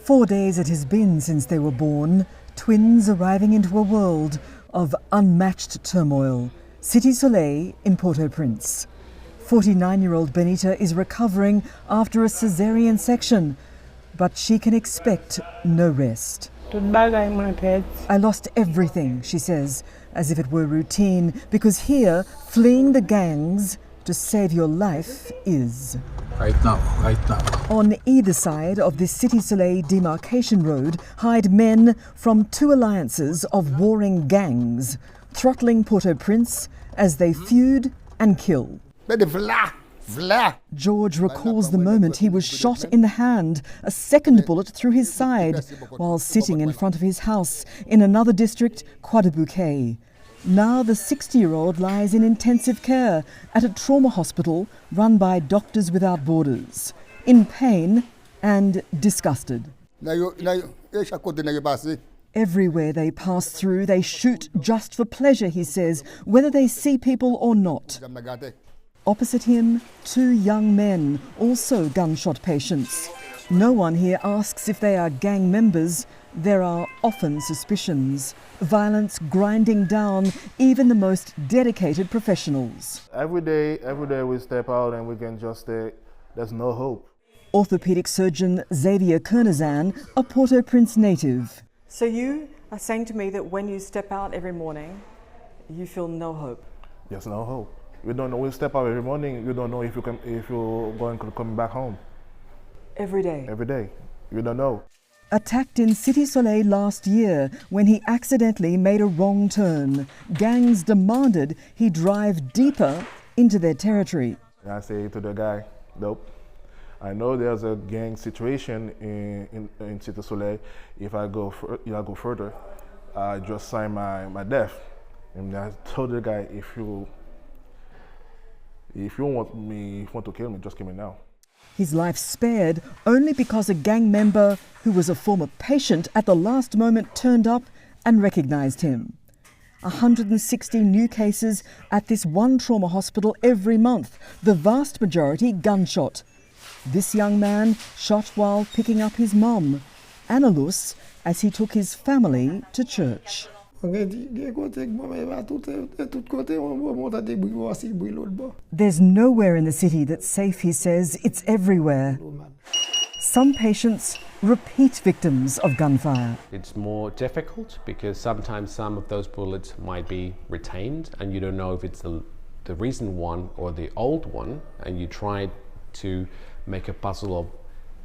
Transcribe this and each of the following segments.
4 days it has been since they were born, twins arriving into a world of unmatched turmoil. Cité Soleil in Port-au-Prince. 49-year-old Benita is recovering after a caesarean section, but she can expect no rest. I lost everything, she says, as if it were routine, because here, fleeing the gangs to save your life is. Right now. On either side of this Cité Soleil demarcation road hide men from two alliances of warring gangs, throttling Port-au-Prince as they feud and kill. George recalls the moment he was shot in the hand, a second bullet through his side, while sitting in front of his house in another district, Croix-de-Bouquet. Now the 60-year-old lies in intensive care at a trauma hospital run by Doctors Without Borders, in pain and disgusted. Everywhere they pass through, they shoot just for pleasure, he says, whether they see people or not. Opposite him, two young men, also gunshot patients. No one here asks if they are gang members. There are often suspicions. Violence grinding down even the most dedicated professionals. Every day we step out and we can just say, there's no hope. Orthopedic surgeon Xavier Kernizan, a Port-au-Prince native. So you are saying to me that when you step out every morning, you feel no hope? There's no hope. We don't know. We step out every morning. You don't know if you're going to come back home. Every day. Every day. You don't know. Attacked in Cité Soleil last year when he accidentally made a wrong turn. Gangs demanded he drive deeper into their territory. I say to the guy, nope. I know there's a gang situation in Cité Soleil. If I go further, I just sign my death. And I told the guy, if you want to kill me, just kill me now. His life spared only because a gang member who was a former patient at the last moment turned up and recognized him. 160 new cases at this one trauma hospital every month, the vast majority gunshot. This young man shot while picking up his mum, Annalus, as he took his family to church. There's nowhere in the city that's safe, he says. It's everywhere. Some patients repeat victims of gunfire. It's more difficult because sometimes some of those bullets might be retained and you don't know if it's the recent one or the old one, and you try to make a puzzle of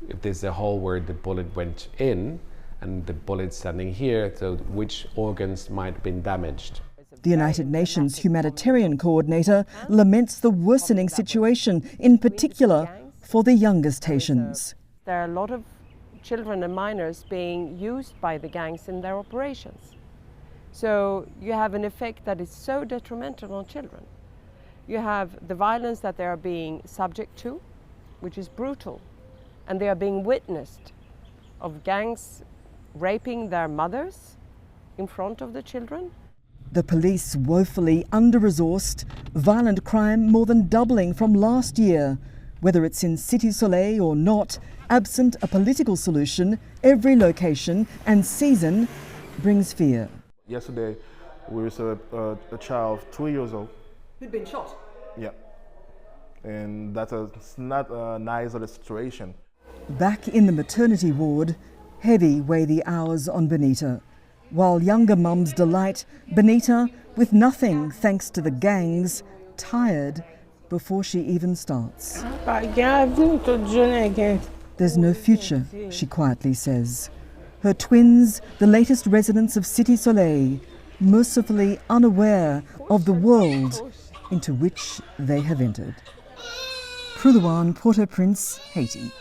if there's a hole where the bullet went in and the bullet standing here, so which organs might have been damaged. The United Nations humanitarian coordinator laments the worsening situation, in particular for the youngest Haitians. There are a lot of children and minors being used by the gangs in their operations. So you have an effect that is so detrimental on children. You have the violence that they are being subject to, which is brutal, and they are being witnessed of gangs raping their mothers in front of the children. The police woefully under-resourced, violent crime more than doubling from last year. Whether it's in Cité Soleil or not, absent a political solution, every location and season brings fear. Yesterday, we saw a child, 2 years old. Who'd been shot? Yeah. And it's not a nice situation. Back in the maternity ward, heavy weigh the hours on Benita. While younger mums delight, Benita, with nothing thanks to the gangs, tired before she even starts. There's no future, she quietly says. Her twins, the latest residents of Cité Soleil, mercifully unaware of the world into which they have entered. Prue Lewarne, Port-au-Prince, Haiti.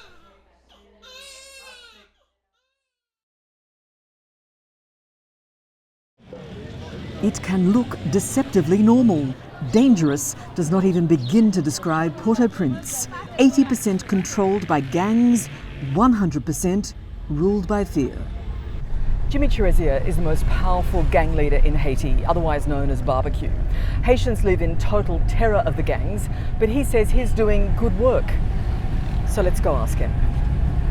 It can look deceptively normal. Dangerous does not even begin to describe Port-au-Prince. 80% controlled by gangs, 100% ruled by fear. Jimmy Cherizier is the most powerful gang leader in Haiti, otherwise known as Barbecue. Haitians live in total terror of the gangs, but he says he's doing good work. So let's go ask him.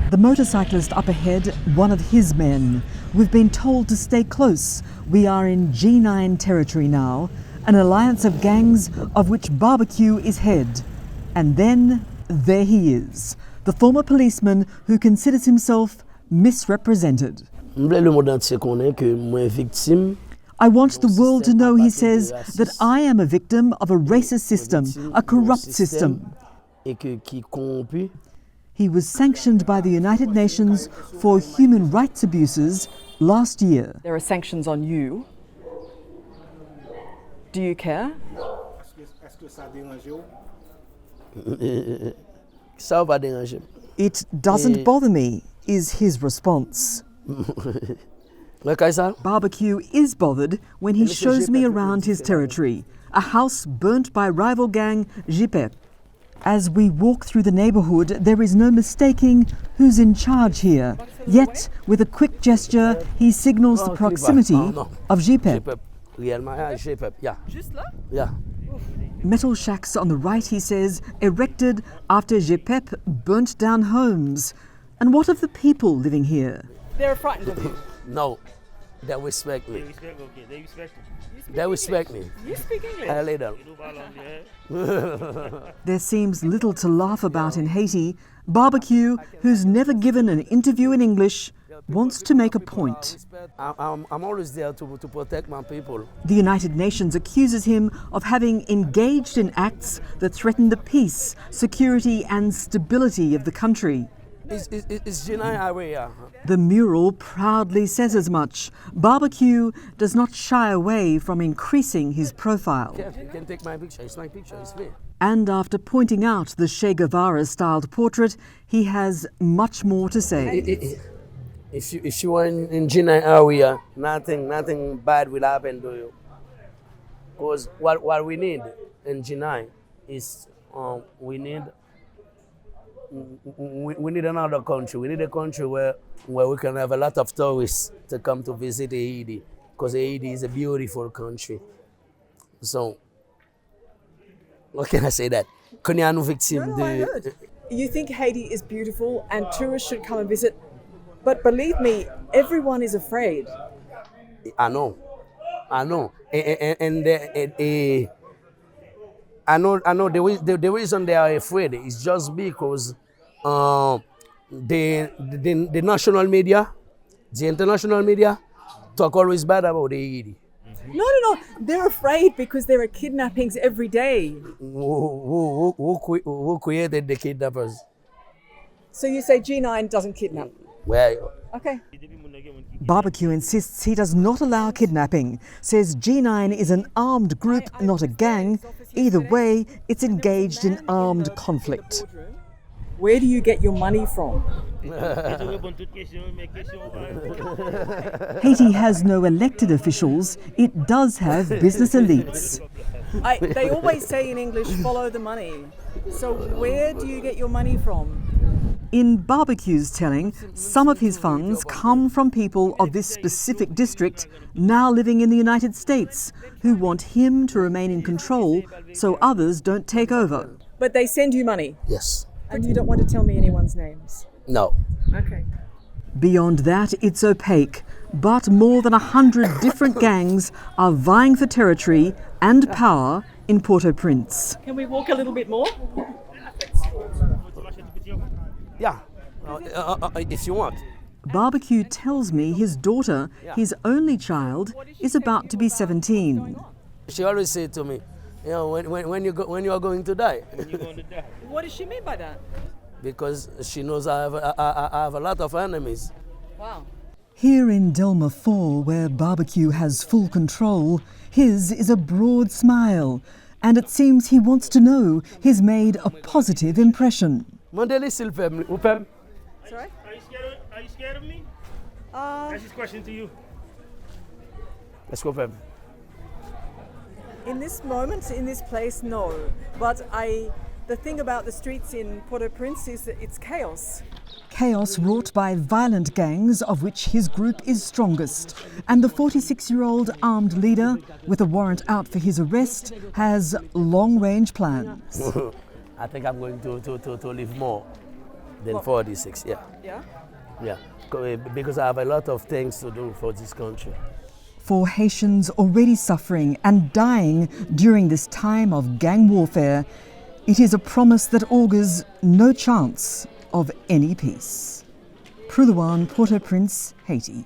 The motorcyclist up ahead, one of his men. We've been told to stay close. We are in G9 territory now, an alliance of gangs of which Barbecue is head. And then there he is, the former policeman who considers himself misrepresented. I want the world to know, he says, that I am a victim of a racist system, a corrupt system. He was sanctioned by the United Nations for human rights abuses last year. There are sanctions on you. Do you care? It doesn't bother me, is his response. Barbecue is bothered when he shows me around his territory, a house burnt by rival gang G-PEP. As we walk through the neighbourhood, there is no mistaking who's in charge here. Yet, with a quick gesture, he signals the proximity of G-PEP. Metal shacks on the right, he says, erected after G-PEP burnt down homes. And what of the people living here? They're frightened of you. No, they respect me. They respect me. You speak English? I lay down. There seems little to laugh about in Haiti. Barbecue, who's never given an interview in English, wants to make a point. I'm always there to protect my people. The United Nations accuses him of having engaged in acts that threaten the peace, security and stability of the country. It's G9 area. The mural proudly says as much. Barbecue does not shy away from increasing his profile. Yeah, you can take my picture. It's my picture. It's me. And after pointing out the Che Guevara-styled portrait, he has much more to say. If you are in G9 area, nothing bad will happen to you. Because what we need in G9 is we need another country. We need a country where we can have a lot of tourists to come to visit Haiti, because Haiti is a beautiful country. So, what can I say that? You think Haiti is beautiful and tourists should come and visit, but believe me, everyone is afraid. I know. And I know the reason they are afraid is just because the national media, the international media, talk always bad about Haiti. No. They're afraid because there are kidnappings every day. Who created the kidnappers? So you say G9 doesn't kidnap? Well, okay. Barbecue insists he does not allow kidnapping, says G9 is an armed group, not a gang. Either way, it's engaged in armed conflict. Where do you get your money from? Haiti has no elected officials. It does have business elites. They always say in English, follow the money. So where do you get your money from? In Barbecue's telling, some of his funds come from people of this specific district now living in the United States who want him to remain in control so others don't take over. But they send you money? yes. And you don't want to tell me anyone's names? No. Okay. Beyond that, it's opaque. But more than 100 different gangs are vying for territory and power in Port-au-Prince. Can we walk a little bit more? Yeah. If you want. Barbecue tells me his daughter, his only child, is about to be 17. She always said to me, you know, when you are going to die. What does she mean by that? Because she knows I have a lot of enemies. Wow. Here in Delma 4, where Barbecue has full control, his is a broad smile. And it seems he wants to know he's made a positive impression. Mandeli Silpem, Upem. Sorry? Are you scared of me? That's his question to you. Let's go, Pem. In this moment, in this place, no. But the thing about the streets in Port-au-Prince is that it's chaos. Chaos wrought by violent gangs of which his group is strongest. And the 46-year-old armed leader, with a warrant out for his arrest, has long-range plans. I think I'm going to live more. than 46, yeah. Yeah? Yeah, because I have a lot of things to do for this country. For Haitians already suffering and dying during this time of gang warfare, it is a promise that augurs no chance of any peace. Prue Lewarne, Port-au-Prince, Haiti.